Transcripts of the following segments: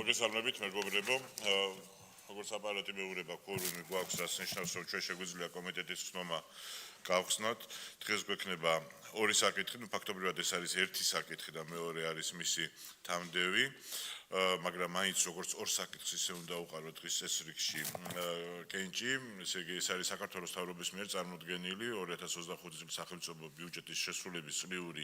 მოგესალმებით მეგობრებო. როგორც აპარატებურება ფორუმი გვაქვს, რაც ნიშნავს, რომ ჩვენ შეგვიძლია კომიტეტის ხსნობა გავხსნათ. დღეს გვექნება ორი საკითხი, ფაქტობრივად ეს არის ერთი საკითხი და მეორე არის მისი თამდევი. მაგრამ მაინც როგორც ორ საკითხს ისე უნდა უყაროთ დღის ეს რიგში კენჭი, ესე იგი ეს არის საქართველოს მთავრობის მიერ წარმოდგენილი 2025 წლის სახელმწიფო ბიუჯეტის შესრულების წლიური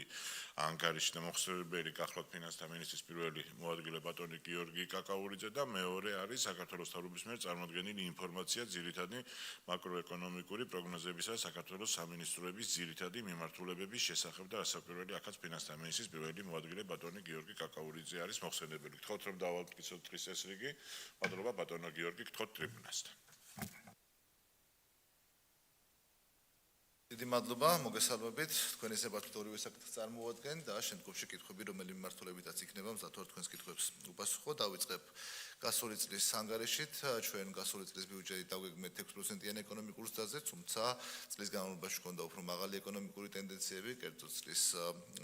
ანგარიში და მოხსენებელი გახლავთ ფინანსთა მინისტრის პირველი მოადგილე ბატონი გიორგი კაკაურიძე და მეორე არის საქართველოს მთავრობის მიერ წარმოდგენილი ინფორმაცია ძირითადი მაკროეკონომიკური პროგნოზებისა და საქართველოს სამინისტროების ძირითადი მიმართულებების შესახებ და ასაკურველი აქაც ფინანსთა მინისტრის პირველი მოადგილე ბატონი გიორგი კაკაურიძე არის მოხსენებელი. რომ დავამტკიცოთ დღის ეს რიგი, მადლობა ბატონო გიორგი, გთხოვთ ტრიბუნასთან. დიდი მადლობა, მოგესალმებით. თქვენ ესებათ ორივე საკითხს წარმოვადგენ და შემდგომში კითხვები, რომელი მიმართულებითაც იქნება, მზად ვარ თქვენს კითხვებს უპასუხო. დავიწყებ გასული წლის ანგარიშით. ჩვენ გასული წლის ბიუჯეტი დაგვეგმეთ 6%-იან ეკონომიკურ ზრდაზე, თუმცა წლის განმავლობაში ჰქონდა უფრო მაღალი ეკონომიკური ტენდენციები. კერძოდ წლის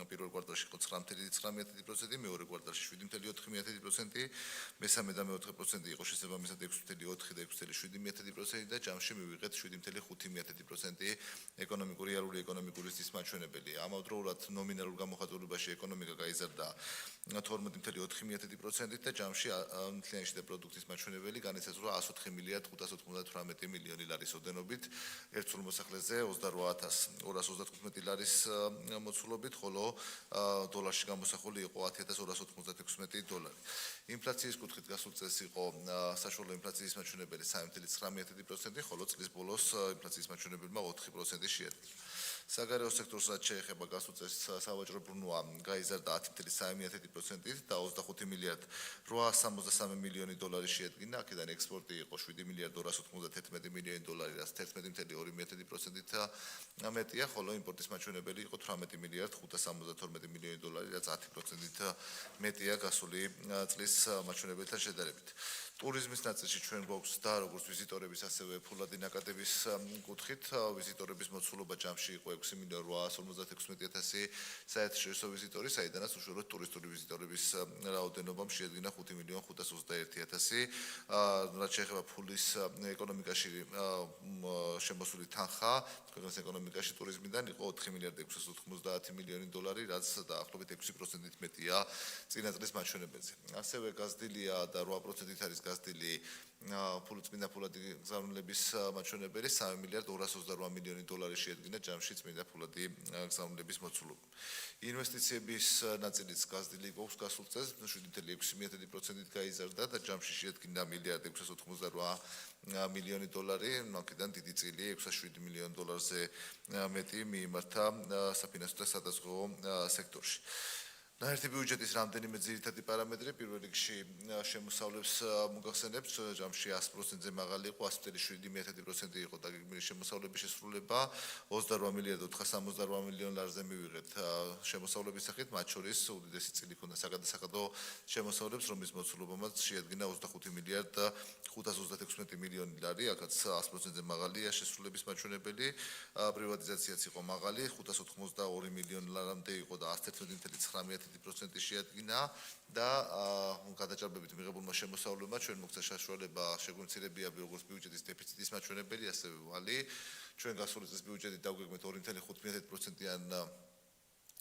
პირველ კვარტალში იყო 9.9%, მეორე კვარტალში 7.4%, მესამე და მეოთხე პროცენტი იყო შესაბამისად 6.4 და 6.7% და ჯამში მივიღეთ 7.5% ეკონომიკური რეალური ეკონომიკური ზრდის მაჩვენებელი. ამავდროულად ნომინალურ გამოხატულებაში ეკონომიკა გაიზარდა 12.4% და ჯამში მთლიანი შიდა პროდუქტის მაჩვენებელი განიცადა 104.598 მილიონი ლარის ოდენობით, ერთ სრულ მოსახლეზე 28,235 ლარის მოცულობით, ხოლო დოლარში გამოსახული იყო 10,296 დოლარი. ინფლაციის კუთხით გასულ წელს იყო საშუალო ინფლაციის მაჩვენებელი 3.9%, ხოლო წლის ბოლოს ინფლაციის მაჩვენებელმა 4% შეადგინა. საგარეო სექტორს რაც შეეხება გასულ წელს სავაჭრო ბრუნვა გაიზარდა 10.3% და 25.863 მილიონი დოლარი შეადგინა. აქედან ექსპორტი იყო 7.291 მილიონი დოლარი, რაც 11.2%-ით მეტია, ხოლო იმპორტის მაჩვენებელი იყო 18.572 მილიონი დოლარი, რაც 10%-ით მეტია გასული წლის მაჩვენებელთან შედარებით. ტურიზმის ნაწილში ჩვენ გვაქვს და როგორც ვიზიტორების, ასევე ფულადი ნაკადების კუთხით ვიზიტორების მოცულობა ჯამში იყო 6.856.000 საერთაშორისო ვიზიტორი, საიდანაც უშუალოდ ტურისტული ვიზიტორების რაოდენობა შეადგინა 5.521.000. რაც შეეხება ფულის ეკონომიკაში შემოსული თანხა, ქვეყნის ეკონომიკაში ტურიზმიდან იყო 4.690 მილიონი დოლარი, რაც დაახლოებით 6%-ით მეტია წინა წლის მაჩვენებელზე. ასევე გაზრდილია და 8%-ით არის გაზრდილი წმინდა ფულადი გზავნილების მაჩვენებელი 3.228 მილიონი დოლარი შეადგინა ჯამში წმინდა ფულადი გზავნილების მოცულობა. ინვესტიციების ნაწილიც გაზრდილი გვაქვს გასულ წელს 7.6%-ით გაიზარდა და ჯამში შეადგინა 1.688 მილიონი დოლარი, აქედან დიდი წილი 607 მილიონ დოლარზე მეტი მიიმართა საფინანსო და სადაზღვევო სექტორში. ნაერთი ბიუჯეტის რამდენიმე ძირითადი პარამეტრი პირველ რიგში შემოსავლებს მოგახსენებთ, ჯამში 100%-ზე მაღალი იყო, 100.7% იყო დაგეგმილი შემოსავლების შესრულება, 28.468 მილიონ ლარზე მივიღეთ შემოსავლების სახით, მათ შორის უდიდესი წილი ჰქონდა საგადასახადო შემოსავლებს, რომლის მოცულობამაც შეადგინა 25.536 მილიონი ლარი, აქაც 100%-ზე მაღალია შესრულების მაჩვენებელი, პრივატიზაციაც იყო მაღალი, 582 მილიონ ლარამდე იყო და 111.9% შეადგინა და გადაჭარბებით მიღებულმა შემოსავლებმა ჩვენ მოგცა საშუალება შეგვიმცირებია როგორც ბიუჯეტის დეფიციტის მაჩვენებელი, ასევე ვალი. ჩვენ გასული წლის ბიუჯეტი დაგვეგმეთ 2.5%-იან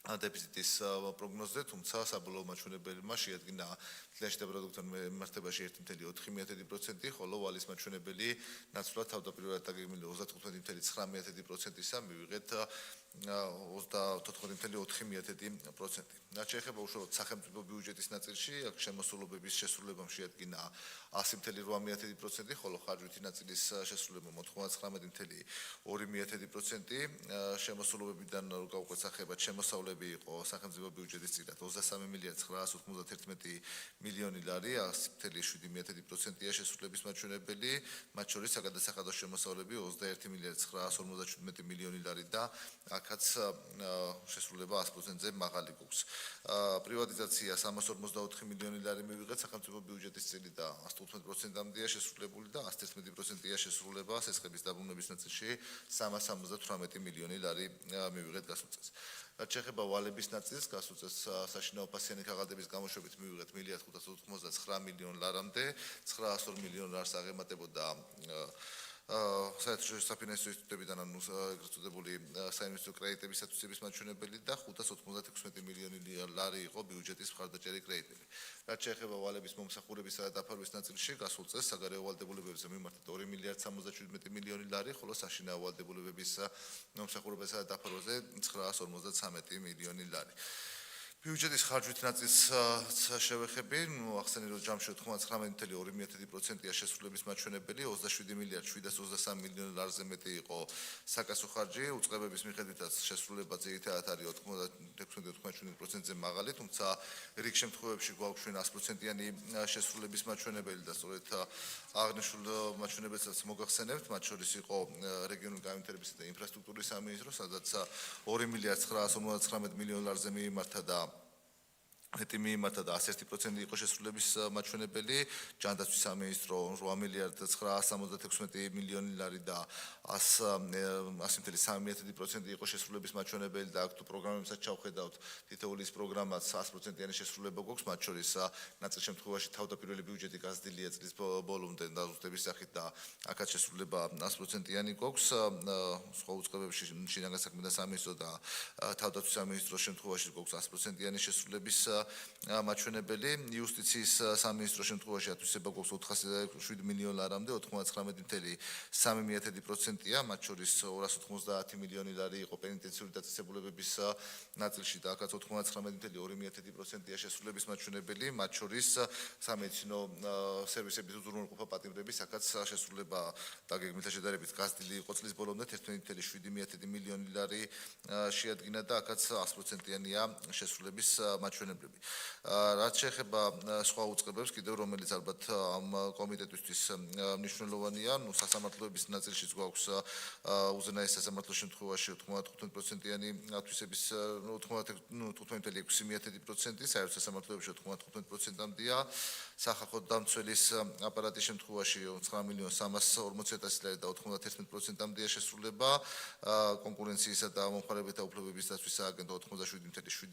დეფიციტის პროგნოზზე, თუმცა საბოლოო მაჩვენებელმა შეადგინა მთლიანი შიდა პროდუქტთან მიმართებაში 1.4%, ხოლო ვალის მაჩვენებელი ნაცვლად თავდაპირველად დაგეგმილი 35.9%-ისა მივიღეთ 34.4%. რაც შეეხება უშუალოდ სახელმწიფო ბიუჯეტის ნაწილში, აქ შემოსულობების შესრულებამ შეადგინა 100.8%, ხოლო ხარჯვითი ნაწილის შესრულება 99.2%. შემოსულობებიდან გავყვეთ სახებად შემოსავლები იყო სახელმწიფო ბიუჯეტის წილად 23.991 მილიონი ლარი, 100.7%-ია შესრულების მაჩვენებელი, მათ შორის საგადასახადო შემოსავლები 21.957 მილიონი ლარი და აქაც შესრულება 100%-ზე მაღალი გვაქვს. პრივატიზაცია 344 მილიონი ლარი მივიღეთ სახელმწიფო ბიუჯეტის წილით და 115%-ამდეა შესრულებული და 111%-ია შესრულება სესხების დაბრუნების ნაწილში 378 მილიონი ლარი მივიღეთ გასულ წელს. რაც შეეხება ვალების ნაწილს, გასუწეს საშინაო ფასიანი ქაღალდების გამოშვებით მივიღეთ 1.599 მილიონ ლარამდე, 902 მილიონ ლარს აღემატებოდა საერთაშორისო საფინანსო ინსტიტუტებიდან ანუ ეგრეთ წოდებული საინვესტიციო კრედიტებისათვის მაჩვენებელი და 596 მილიონი ლარი იყო ბიუჯეტის მხარდაჭერი კრედიტები. რაც შეეხება ვალების მომსახურებისა და დაფარვის ნაწილში, გასულ წელს საგარეო ვალდებულებებზე მიმართეთ 2 მილიარდ 77 მილიონი ლარი, ხოლო საშინაო ვალდებულებების მომსახურებასა და დაფარვაზე 953 მილიონი ლარი. ბიუჯეტის ხარჯვით ნაწილს შევეხები, ახსენე რომ ჯამში 99.2%-ია შესრულების მაჩვენებელი, 27 მილიარდ 723 მილიონი ლარზე მეტი იყო საკასო ხარჯი, უწყებების მიხედვითაც შესრულება ძირითადად არის 96.7%-ზე მაღალი, თუმცა რიგ შემთხვევებში გვაქვს 100%-იანი შესრულების მაჩვენებელი და სწორედ აღნიშნულ მაჩვენებელსაც მოგახსენებთ, მათ შორის იყო რეგიონული განვითარებისა და ინფრასტრუქტურის სამინისტრო, სადაც 2 მილიარდ 959 მილიონი ლარზე მიიმართა და მეტი მიიმართა და 101% იყო შესრულების მაჩვენებელი, ჯანდაცვის სამინისტრო 8 მილიარდ 976 მილიონი ლარი და 100.3% იყო შესრულების მაჩვენებელი და აქ თუ პროგრამებსაც ჩავხედავთ, თითოეული ის პროგრამაც 100%-იანი შესრულება გვაქვს, მათ შორის ნაწილ შემთხვევაში თავდაპირველი ბიუჯეტი გაზრდილია წლის ბოლომდე დაზუსტების სახით და აქაც შესრულება 100%-იანი გვაქვს, სხვა უწყებებში შინაგან საქმეთა სამინისტრო და თავდაცვის სამინისტროს შემთხვევაში გვაქვს 100%-იანი შესრულების მაჩვენებელი, იუსტიციის სამინისტროს შემთხვევაში ათვისება გვაქვს 407 მილიონ ლარამდე, 99.3%-ია, მათ შორის 290 მილიონი ლარი იყო პენიტენციური დაწესებულებების ნაწილში და აქაც 99.2%-ია შესრულების მაჩვენებელი, მათ შორის სამედიცინო სერვისების უზრუნველყოფა პატიმრების აქაც შესრულება დაგეგმილთა შედარებით გაზრდილი იყო წლის ბოლომდე 11.7 მილიონი ლარი შეადგინა და აქაც 100%-იანია შესრულების მაჩვენებლები. რაც შეეხება სხვა უწყებებს, კიდევ რომელიც ალბათ ამ კომიტეტისთვის მნიშვნელოვანია, სასამართლოების ნაწილშიც გვაქვს უზენაეს სასამართლოს შემთხვევაში 95%-იანი ათვისების 95.6%, საერთო სასამართლოებში 95%-ამდეა, სახალხო დამცველის აპარატის შემთხვევაში 9.340.000 ლარი და 91%-ამდეა შესრულება, კონკურენციისა და მომხმარებელთა უფლებების დაცვის სააგენტო 87.7%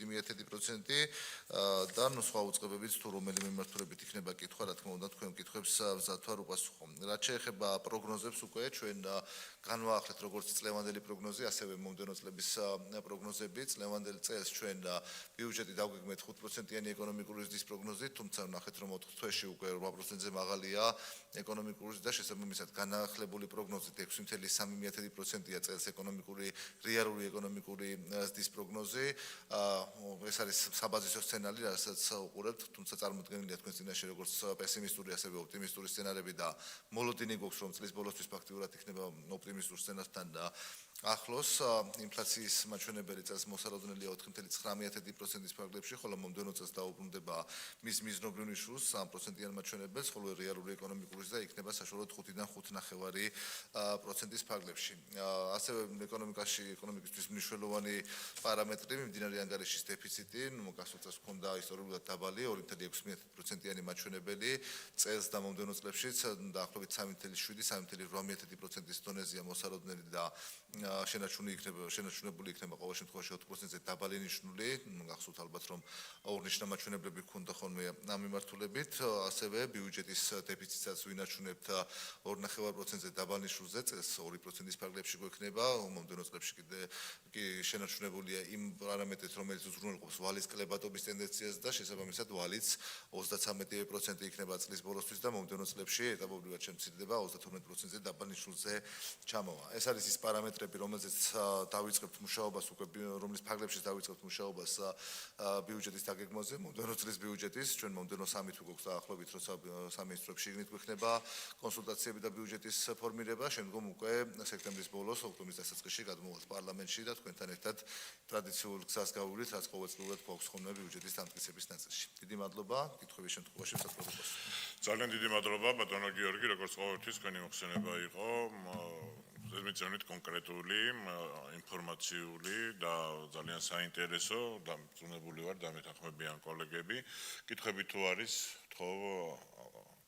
და სხვა უწყებებიც თუ რომელი მიმართულებით იქნება კითხვა, რა თქმა უნდა, თქვენ კითხვებს მზად ვარ უპასუხო. რაც შეეხება პროგნოზებს, უკვე ჩვენ განვაახლეთ როგორც წლევანდელი პროგნოზი, ასევე მომდევნო წლების პროგნოზები. წლევანდელ წელს ჩვენ ბიუჯეტი დავგეგმეთ 5%-იანი ეკონომიკური ზრდის პროგნოზით, თუმცა ნახეთ რომ 4 თვეში უკვე 8%-ზე მაღალია ეკონომიკური ზრდა, შესაბამისად განახლებული პროგნოზით 6.3%-ია წელს რეალური ეკონომიკური ზრდის პროგნოზი. ეს არის საბაზისო სცენარი, რასაც უყურებთ, თუმცა წარმოდგენილია თქვენ წინაშე როგორც პესიმისტური, ასევე ოპტიმისტური სცენარები და მოლოდინი გვაქვს, რომ წლის ბოლოსთვის ფაქტიურად იქნება ოპტიმისტურ სცენართან და ახლოს ინფლაციის მაჩვენებელი წელს მოსალოდნელია 4.9%-ის ფარგლებში, ხოლო მომდევნო წელს დაუბრუნდება მის მიზნობრივ ნიშრულს 3%-იან მაჩვენებელს, ხოლო რეალური ეკონომიკური ზრდა იქნება საშუალოდ 5-დან 5.5%-ის ფარგლებში. ასევე ეკონომიკისთვის მნიშვნელოვანი პარამეტრი, მიმდინარე ანგარიშის დეფიციტი, გასულ წელს ჰქონდა ისტორიულად დაბალი 2.6%-იანი მაჩვენებელი, წელს და მომდევნო წლებშიც დაახლოებით 3.7-3.8%-ის დონეზეა მოსალოდნელი და შენარჩუნებული იქნება ყოველ შემთხვევაში 4%-ზე დაბალი ნიშნული, გახსოვთ ალბათ რომ აღნიშნა მაჩვენებლები ჰქონდა ხოლმე ამ მიმართულებით, ასევე ბიუჯეტის დეფიციტსაც ვინარჩუნებთ 2.5%-ზე დაბალ ნიშნულზე, წელს 2%-ის ფარგლებში გვექნება, მომდევნო წლებში კი შენარჩუნებულია იმ პარამეტრით, რომელიც უზრუნველყოფს ვალის კლებადობის ტენდენციას და შესაბამისად ვალიც 33% იქნება წლის ბოლოსთვის და მომდევნო წლებში ეტაპობრივად შემცირდება 32%-ზე დაბალ ნიშნულზე ჩამოვა. ეს არის ის პარამეტრები, რომელზეც დავიწყებთ მუშაობას, რომლის ფარგლებში დავიწყებთ მუშაობას ბიუჯეტის დაგეგმვაზე, მომდევნო წლის ბიუჯეტის, ჩვენ მომდევნო სამი თუ გვაქვს დაახლოებით, როცა სამინისტროებში შიგნით გვექნება კონსულტაციები და ბიუჯეტის ფორმირება, შემდგომ უკვე სექტემბრის ბოლოს, ოქტომბრის დასაწყისში გადმოვალთ პარლამენტში და თქვენთან ერთად ტრადიციულ გზას გავუვლით, რაც ყოველწლიურად გვაქვს ხოლმე ბიუჯეტის დამტკიცების ნაწილში. დიდი მადლობა, კითხვების შემთხვევაში ვსაუბრობთ. ძალიან დიდი მადლობა, ბატონო გიორგი, როგორც ყოველთვის თქვენი მოხსენება იყო ზედმიწევნით კონკრეტული, ინფორმაციული და ძალიან საინტერესო, დამწუნებული ვარ, დამეთანხმებიან კოლეგები. კითხვები თუ არის, თხოვ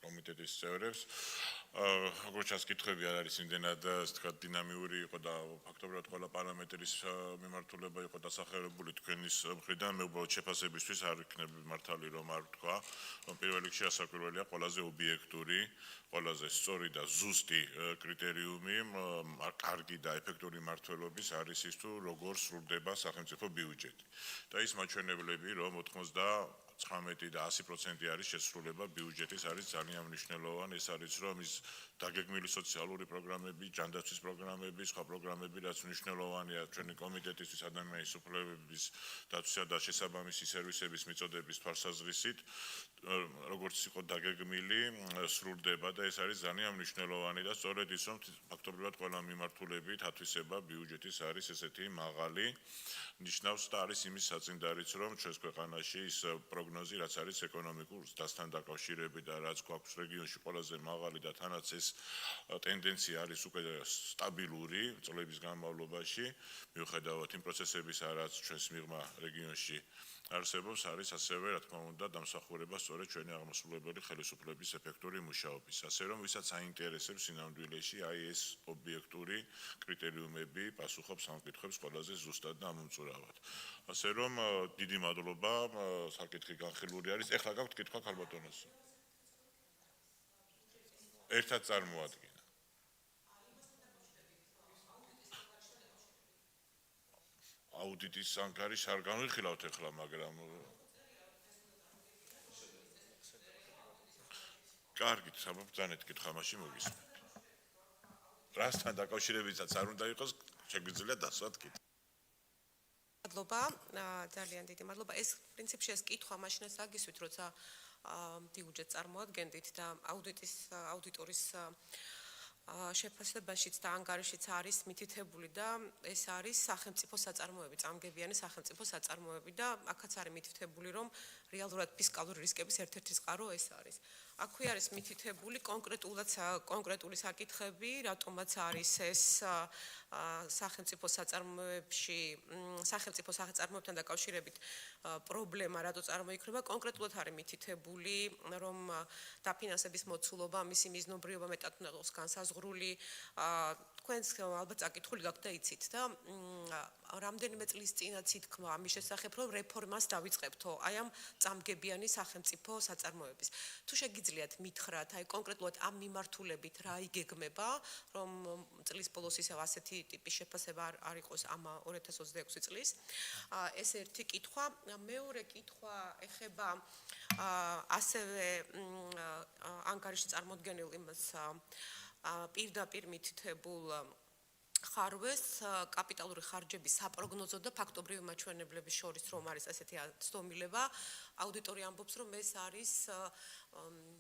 კომიტეტის წევრებს. როგორც ჩასკითხები არ არის იმდენად დინამიური იყო და ფაქტობრივად ყველა პარამეტრის მიმართულება იყო დასახელებული თქვენის მხრიდან მე უბრალოდ შეფასებისთვის არ იქნებ მართალი რომ არ ვთქვა რომ პირველ რიგში ასაკვირველია ყველაზე ობიექტური ყველაზე სწორი და ზუსტი კრიტერიუმი კარგი და ეფექტური მმართველობის არის ის თუ როგორ სრულდება სახელმწიფო ბიუჯეტი და ის მაჩვენებლები რომ 19 და 100% არის შესრულება ბიუჯეტის არის ძალიან მნიშვნელოვანი ეს არის რომ ის დაგეგმილი სოციალური პროგრამები, ჯანდაცვის პროგრამები, სხვა პროგრამები რაც მნიშვნელოვანია ჩვენი კომიტეტისთვის ადამიანის უფლებების დაცვისა და შესაბამისი სერვისების მიწოდების თვალსაზრისით როგორც იყო დაგეგმილი სრულდება და ეს არის ძალიან მნიშვნელოვანი და სწორედ ის რომ ფაქტობრივად ყველა მიმართულებით ათვისება ბიუჯეტის არის ესეთი მაღალი ნიშნავს და არის იმის საწინდარიც რომ ჩვენს ქვეყანაში ის პროგნოზი რაც არის ეკონომიკურ დასთან დაკავშირებით და რაც გვაქვს რეგიონში ყველაზე მაღალი და თანაც ეს ტენდენცია არის უკვე სტაბილური წლების განმავლობაში მიუხედავად იმ პროცესებისა რაც ჩვენს მიღმა რეგიონში არსებობს არის ასევე რა თქმა უნდა დამსახურება სწორედ ჩვენი აღმასრულებელი ხელისუფლების ეფექტური მუშაობის ასე რომ ვისაც აინტერესებს სინამდვილეში აი ეს ობიექტური კრიტერიუმები პასუხობს ამ კითხვებს ყველაზე ზუსტად და ამომწურავად ასე რომ დიდი მადლობა საკითხი განხილული არის ეხლა გაქვთ კითხვა ქალბატონოს ერთად წარმოადგინა აუდიტის ანგარიშს არ განვიხილავთ ეხლა მაგრამ კარგით საბრძანეთ კითხვა მაშინ მოგისმენთ რასთან დაკავშირებითაც არ უნდა იყოს შეგვიძლია დასვათ კითხვა მადლობა ძალიან დიდი მადლობა ეს პრინციპში ეს კითხვა მაშინაც აგისვით როცა ბიუჯეტს წარმოადგენდით და აუდიტორის შეფასებაშიც და ანგარიშიც არის მითითებული და ეს არის სახელმწიფო საწარმოები, წამგებიანი სახელმწიფო საწარმოები და აქაც არის მითითებული რომ რეალურად ფისკალური რისკების ერთ-ერთი წყარო ეს არის. აქვე არის მითითებული კონკრეტული საკითხები, რატომაც არის ეს სახელმწიფო საწარმოებში, სახელმწიფო საწარმოებთან დაკავშირებით პრობლემა, რატო წარმოიქმნება, კონკრეტულად არის მითითებული, რომ დაფინანსების მოცულობა, მისი მიზნობრიობა მეტად უნდა იყოს განსაზღვრული, თქვენს ალბათ საკითხული გაქვთ და იცით და რამდენიმე წლის წინაც ითქმა ამის შესახებ, რომ რეფორმას დავიწყებთო, აი ამ წამგებიანი სახელმწიფო საწარმოების. თუ შეგიძლიათ მითხრათ, აი კონკრეტულად ამ მიმართულებით რა იგეგმება, რომ წლის ბოლოს ისევ ასეთი ტიპის შეფასება არ იყოს ამ 2026 წლის. ეს ერთი კითხვა, მეორე კითხვა ეხება ასევე ანგარიში წარმოდგენილ იმას პირდაპირ მითითებულ ხარვეს კაპიტალური ხარჯების საპროგნოზო და ფაქტობრივი მაჩვენებლების შორის რომ არის ასეთი ცდომილება აუდიტორი ამბობს რომ ეს არის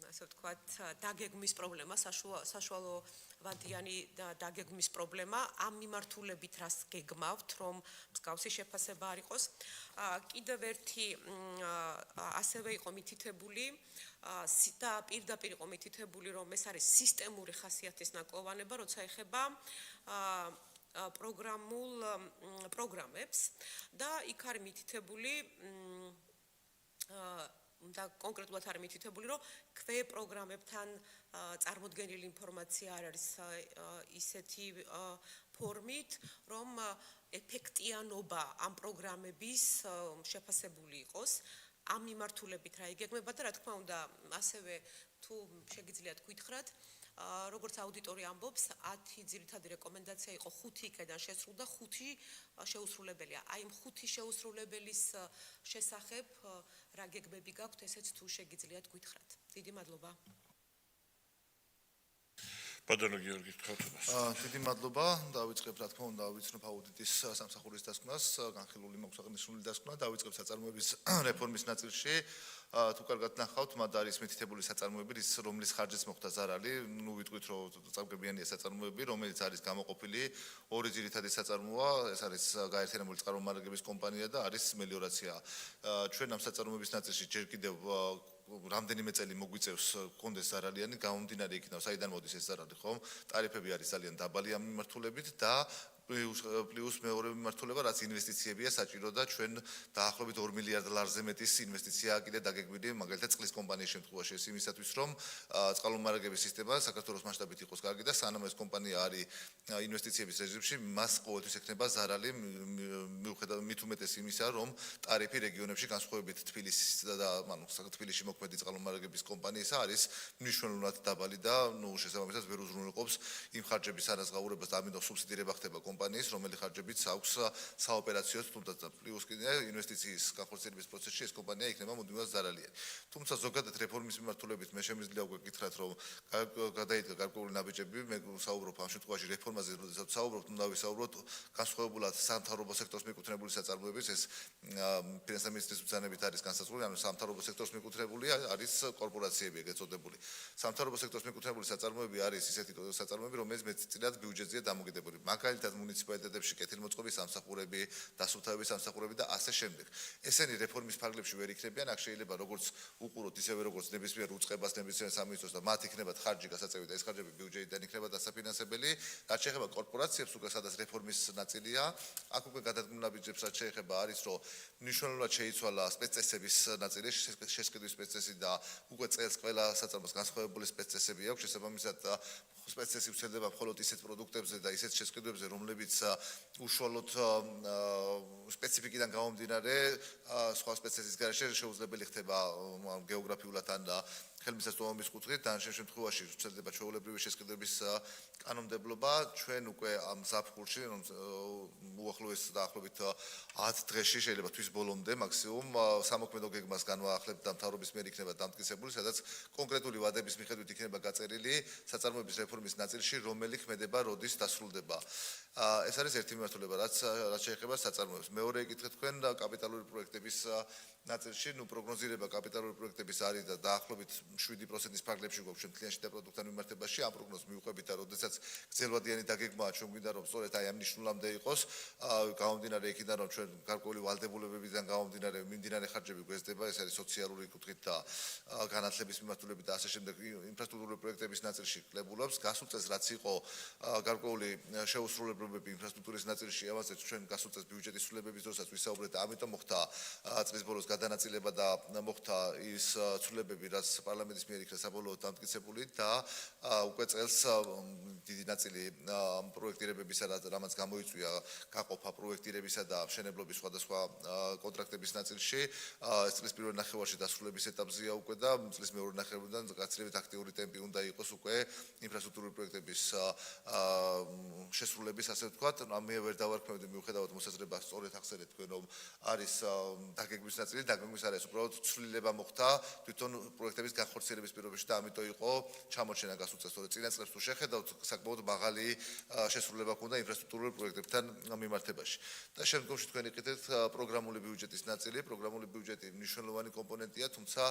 ასე ვთქვათ დაგეგმვის პრობლემა საშუალო ვადიანი დაგეგმვის პრობლემა ამ მიმართულებით რას გეგმავთ რომ მსგავსი შეფასება არ იყოს კიდევ ერთი ასევე იყო მითითებული და პირდაპირ იყო მითითებული რომ ეს არის სისტემური ხასიათის ნაკლოვანება როცა ეხება პროგრამებს და იქ არის მითითებული და კონკრეტულად არის მითითებული რომ ქვე პროგრამებთან წარმოდგენილი ინფორმაცია არ არის ისეთი ფორმით რომ ეფექტიანობა ამ პროგრამების შეფასებული იყოს ამ მიმართულებით რა იგეგმება და რა თქმა უნდა ასევე თუ შეგიძლიათ გითხრათ როგორც აუდიტორი ამბობს 10 ძირითადი რეკომენდაცია იყო 5 იქიდან შესრულდა 5 შეუსრულებელია აი ამ 5 შეუსრულებელის შესახებ რა გეგმები გაქვთ ესეც თუ შეგიძლიათ გითხრათ დიდი მადლობა ბატონო გიორგი თქვენთებას დიდი მადლობა დავიწყებ რა თქმა უნდა ვიცნობ აუდიტის სამსახურის დასკვნას განხილული მაქვს აღნიშნული დასკვნა დავიწყებ საწარმოების რეფორმის ნაწილში თუ კარგად ნახავთ მათ არის მითითებული საწარმოები რომლის ხარჯიც მოხდა ზარალი ნუ ვიტყვით რომ წამგებიანია საწარმოები რომელიც არის გამოყოფილი ორი ძირითადი საწარმოა ეს არის გაერთიანებული წყარომარაგების კომპანია და არის მელიორაცია ჩვენ ამ საწარმოების ნაწილში ჯერ კიდევ რამდენიმე წელი მოგვიწევს კონდეს ზარალიანი გამომდინარე იქიდან საიდან მოდის ეს ზარალი ხომ ტარიფები არის ძალიან დაბალი ამ მიმართულებით და პლუს მეორე მიმართულება, რაც ინვესტიციებია საჭირო და ჩვენ დაახლოებით 2 მილიარდ ლარზე მეტის ინვესტიცია კიდე დაგეგვიდი, მაგალითად წყლის კომპანიის შემთხვევაში ეს იმისათვის, რომ წყალმომარაგების სისტემა საქართველოს მასშტაბით იყოს კარგი და სანამ ეს კომპანია არის ინვესტიციების რეჟიმში, მას ყოველთვის ექნება ზარალი, მიუხედავად მით უმეტეს იმისა, რომ ტარიფი რეგიონებში განსხვავებით თბილისის და თბილისში მოქმედი წყალმომარაგების კომპანიისა არის მნიშვნელოვნად დაბალი და შესაბამისად ვერ უზრუნველყოფს იმ ხარჯების არაზღაურებას და ამიტომ სუბსიდირება ხდება კომპანიის, რომელი ხარჯებიც აქვს საოპერაციო თუნდაც პლუს კიდე ინვესტიციის განხორციელების პროცესში ეს კომპანია იქნება მუდმივად ზარალიანი. თუმცა ზოგადად რეფორმის მიმართულებით მე შემიძლია უკვე გითხრათ, რომ გადაიდგა გარკვეული ნაბიჯები, მე ვსაუბრობ ამ შემთხვევაში რეფორმაზე, როდესაც ვსაუბრობთ, უნდა ვისაუბროთ განსხვავებულად სამთავრობო სექტორს მიკუთვნებული საწარმოების, ეს ფინანსთა მინისტრის ბრძანებით არის განსაზღვრული, ანუ სამთავრობო სექტორს მიკუთვნებული არის კორპორაციები ეგრეთ წოდებული. სამთავრობო სექტორს მიკუთვნებული საწარმოები არის ისეთი საწარმოები, რომელიც მეტწილად ბიუჯეტზეა დამოკიდებული. მაგალითად მუნიციპალიტეტებში კეთილმოწყობის სამსახურები, დასუფთავების სამსახურები და ასე შემდეგ. ესენი რეფორმის ფარგლებში ვერ იქნებიან, აქ შეიძლება როგორც უყუროთ, ისევე როგორც ნებისმიერ უწყებას, ნებისმიერ სამინისტროს და მათ იქნებათ ხარჯი გასაწევი და ეს ხარჯები ბიუჯეტიდან იქნება დასაფინანსებელი. რაც შეეხება კორპორაციებს, უკვე სადაც რეფორმის ნაწილია, აქ უკვე გადადგმულ ნაბიჯებს რაც შეეხება არის, რომ მნიშვნელოვნად შეიცვალა სპეცწესების ნაწილი, შესყიდვის სპეცწესი და უკვე წელს ყველა საწარმოს განსხვავებული სპეცწესები აქვს, შესაბამისად სპეცწესი ვრცელდება მხოლოდ ისეთ პროდუქტებზე და ისეთ შესყიდვებზე, რომლებიც უშუალოდ სპეციფიკიდან გამომდინარე სხვა სპეცწესის გარეშე შეუძლებელი ხდება გეოგრაფიულად ან ხელმისაწვდომობის კუთხით, ან შემთხვევაში ვრცელდება ჩვეულებრივი შესყიდვების კანონმდებლობა. ჩვენ უკვე ამ ზაფხულში, უახლოეს დაახლოებით 10 დღეში, შეიძლება თვის ბოლომდე მაქსიმუმ სამოქმედო გეგმას განვაახლებთ და მთავრობის მიერ იქნება დამტკიცებული, სადაც კონკრეტული ვადების მიხედვით იქნება გაწერილი საწარმოების რეფორმის ნაწილში, რომელი ქმედება როდის დასრულდება. ეს არის ერთი მიმართულება, რაც შეეხება საწარმოებს. მეორე ეკითხეთ თქვენ კაპიტალური პროექტების ნაწილში, პროგნოზირება კაპიტალური პროექტების არის და დაახლოებით 7%-ის ფარგლებში გვაქვს ჩვენ მთლიან შიდა პროდუქტთან მიმართებაში. ამ პროგნოზს მიუყვებით და როდესაც გრძელვადიანი დაგეგმაა, ჩვენ გვინდა რომ სწორედ აი ამ ნიშნულამდე იყოს, გამომდინარე იქიდან რომ ჩვენ გარკვეული ვალდებულებებიდან გამომდინარე მიმდინარე ხარჯები გვესდება, ეს არის სოციალური კუთხით და განათლების მიმართულებით და ასე შემდეგ ინფრასტრუქტურული პროექტების ნაწილში კლებულობს. გასულ წელს რაც იყო გარკვეული შეუსრულებლობები ინფრასტრუქტურის ნაწილში, ამასაც ჩვენ გასულ წელს ბიუჯეტის ცვლილებების დროსაც ვისაუბრეთ, ამიტომ მოხდა წლის ბოლოს გადანაწილება და მოხდა ის ცვლილებები, რაც პარლამენტის მიერ იქნა საბოლოოდ დამტკიცებული და უკვე წელს დიდი ნაწილი პროექტირებებისა, რამაც გამოიწვია გაყოფა პროექტირებისა და მშენებლობის სხვადასხვა კონტრაქტების ნაწილში, ეს წლის პირველ ნახევარში დასრულების ეტაპზეა უკვე და წლის მეორე ნახევარიდან გაცილებით აქტიური ტემპი უნდა იყოს უკვე ინფრასტრუქტურული პროექტების შესრულების, ასე ვთქვათ. მე ვერ დავარქმევდი მიუხედავად მოსაზრებას, სწორედ ახსენეთ თქვენ, რომ არის დაგეგმვის ნაწილი, დაგეგმვის არის უბრალოდ ცვლილება მოხდა თვითონ პროექტების განხორციელების პირობებში და ამიტომ იყო ჩამორჩენა გასულ წელს. სწორედ წინა წლებს თუ შეხედავთ, საკმაოდ მაღალი შესრულება ჰქონდა ინფრასტრუქტურულ პროექტებთან მიმართებაში. და შემდგომში თქვენ იყიდეთ პროგრამული ბიუჯეტის ნაწილი. პროგრამული ბიუჯეტი მნიშვნელოვანი კომპონენტია, თუმცა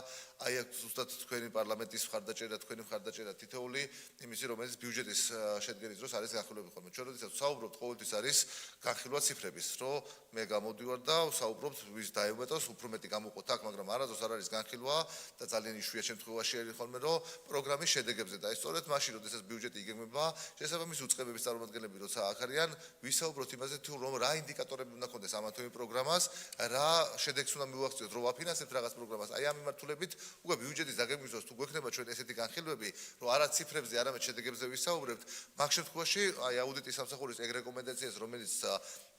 აი აქ ზუსტად თქვენი პარლამენტის მხარდაჭერა, თქვენი მხარდაჭერა თითოეული იმისი, რომელიც ბიუჯეტის შედგენის დროს არის განხილვები ხოლმე. ჩვენ როდესაც ვსაუბრობთ, ყოველთვის არის განხილვა ციფრების, რომ მე გამოდივარ და ვსაუბრობთ ვის დაემატოს, უფრო მეტი გამოყოთ აქ, მაგრამ არასდროს არ არის განხილვა და ძალიან იშვიათ შემთხვევაში არის ხოლმე, რომ პროგრამის შედეგებზე და ეს სწორედ მაშინ, როდესაც ბიუჯეტი იგეგმება, შესაბამისი უწყებების წარმომადგენლები როცა აქ არიან, ვისაუბროთ იმაზე, თუ რომ რა ინდიკატორები უნდა ქონდეს ამ თუ იმ პროგრამას, რა შედეგს უნდა მივახციოთ, რომ ვაფინანსებთ რაღაც პროგრამას. აი ამ მიმართულებით უკვე ბიუჯეტის დაგეგმვის დროს თუ გვექნება ჩვენ ესეთი განხილვები, რომ არა ციფრებზე, არამედ შედეგებზე ვისაუბრებთ, მაგ შემთხვევაში აი აუდიტის სამსახურის ეგ რეკომენდაციას, რომელიც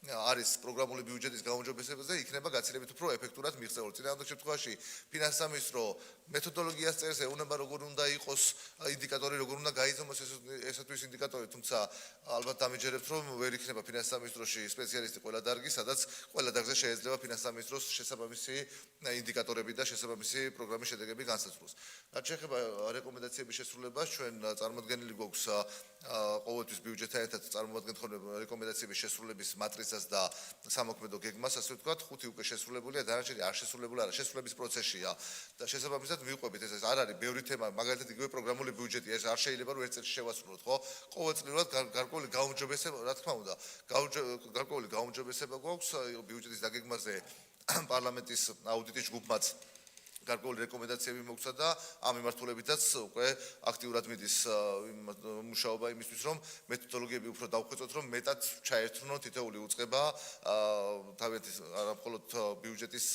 არის პროგრამული ბიუჯეტის გაუმჯობესებაზე, იქნება გაცილებით უფრო ეფექტურად მიღწეული. წინააღმდეგ შემთხვევაში ფინანსთა სამინისტრო მეთოდოლოგიას წერს, ეუბნება როგორ უნდა იყოს ინდიკატორი, როგორ უნდა გაიზომოს ესეთვის ინდიკატორი, თუმცა ალბათ დამიჯერებთ, რომ ვერ იქნება ფინანსთა სამინისტროში სპეციალისტი ყველა დარგი, სადაც ყველა დარგზე შეიძლება ფინანსთა სამინისტროს შესაბამისი ინდიკატორები და შესაბამისი პროგრამის შედეგები განსაზღვროს. რაც შეეხება რეკომენდაციების შესრულებას, ჩვენ წარმოდგენილი გვაქვს ყოველთვის ბიუჯეტთან ერთად წარმოადგენთ ხოლმე რეკომენდაციების შესრულების მატრიცას და სამოქმედო გეგმას, ასე ვთქვათ, 5 უკვე შესრულებულია, დანარჩენი არ შესრულებული არა, შესრულების პროცესშია და შესაბამისად მივყვებით, ეს არ არის ბევრი თემა, მაგალითად იგივე პროგრამული ბიუჯეტი, ეს არ შეიძლება რომ ერთ წელში შევასრულოთ, ხო? ყოველწლიურად გარკვეული გაუმჯობესება, რა თქმა უნდა, გარკვეული გაუმჯობესება გვაქვს ბიუჯეტის დაგეგმაზე პარლამენტის აუდიტის ჯგუფმაც გარკვეული რეკომენდაციები მოგცა და ამ მიმართულებითაც უკვე აქტიურად მიდის მუშაობა იმისთვის, რომ მეთოდოლოგიები უფრო დავხვეწოთ, რომ მეტად ჩაერთვნო თითოეული უწყება თავიანთ არა მხოლოდ ბიუჯეტის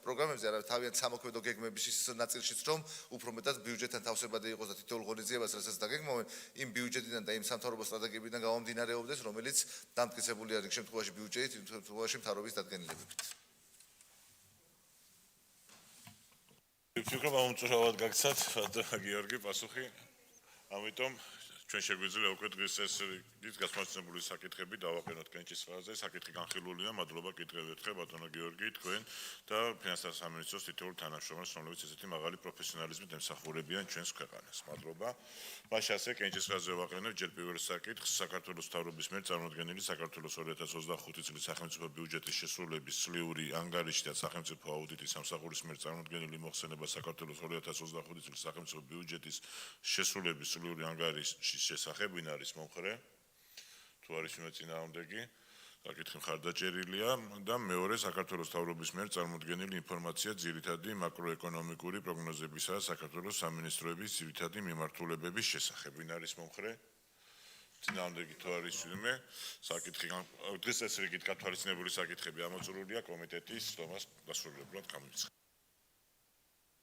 პროგრამებზე, არამედ თავიანთ სამოქმედო გეგმების ნაწილშიც, რომ უფრო მეტად ბიუჯეტთან თავსებადი იყოს და თითოეულ ღონისძიებას, რასაც დაგეგმავენ, იმ ბიუჯეტიდან და იმ სამთავრობო სტრატეგიებიდან გამომდინარეობდეს, რომელიც დამტკიცებულია რიგ შემთხვევაში ბიუჯეტით, იმ შემთხვევაში მთავრობის დადგენილებებით. ვფიქრობ, ამომწურავად გაგცათ, გიორგი, პასუხი. ამიტომ ჩვენ შეგვიძლია უკვე დღეს ეს გასმოცემული საკითხები დავაყენოთ კენჭისყრაზე. საკითხი განხილულია. მადლობა კიდევ ერთხელ ბატონო გიორგი, თქვენ და ფინანსთა სამინისტროს თითოეულ თანამშრომელს, რომლებიც ესეთი მაღალი პროფესიონალიზმით ემსახურებიან ჩვენს ქვეყანას. მადლობა. მაშინ ასე კენჭისყრაზე ვაყენებ ჯერ პირველ საკითხს. საქართველოს მთავრობის მიერ წარმოდგენილი საქართველოს 2025 წლის სახელმწიფო ბიუჯეტის შესრულების წლიური ანგარიში და სახელმწიფო აუდიტის სამსახურის მიერ წარმოდგენილი მოხსენება საქართველოს 2025 წლის სახელმწიფო ბიუჯეტის შესრულების წლიური ანგარიშის შესახებ ვინ არის მომხრე? თუ არის ვინმე წინააღმდეგი? საკითხი მხარდაჭერილია და მეორე საქართველოს მთავრობის მიერ წარმოდგენილი ინფორმაცია ძირითადი მაკროეკონომიკური პროგნოზებისა და საქართველოს სამინისტროების ძირითადი მიმართულებების შესახებ. ვინ არის მომხრე? წინააღმდეგი თუ არის ვინმე? საკითხი დღეს ეს რიგით გათვალისწინებული საკითხები ამოწურულია კომიტეტის სტომას გასრულებლად გამოიცხადა.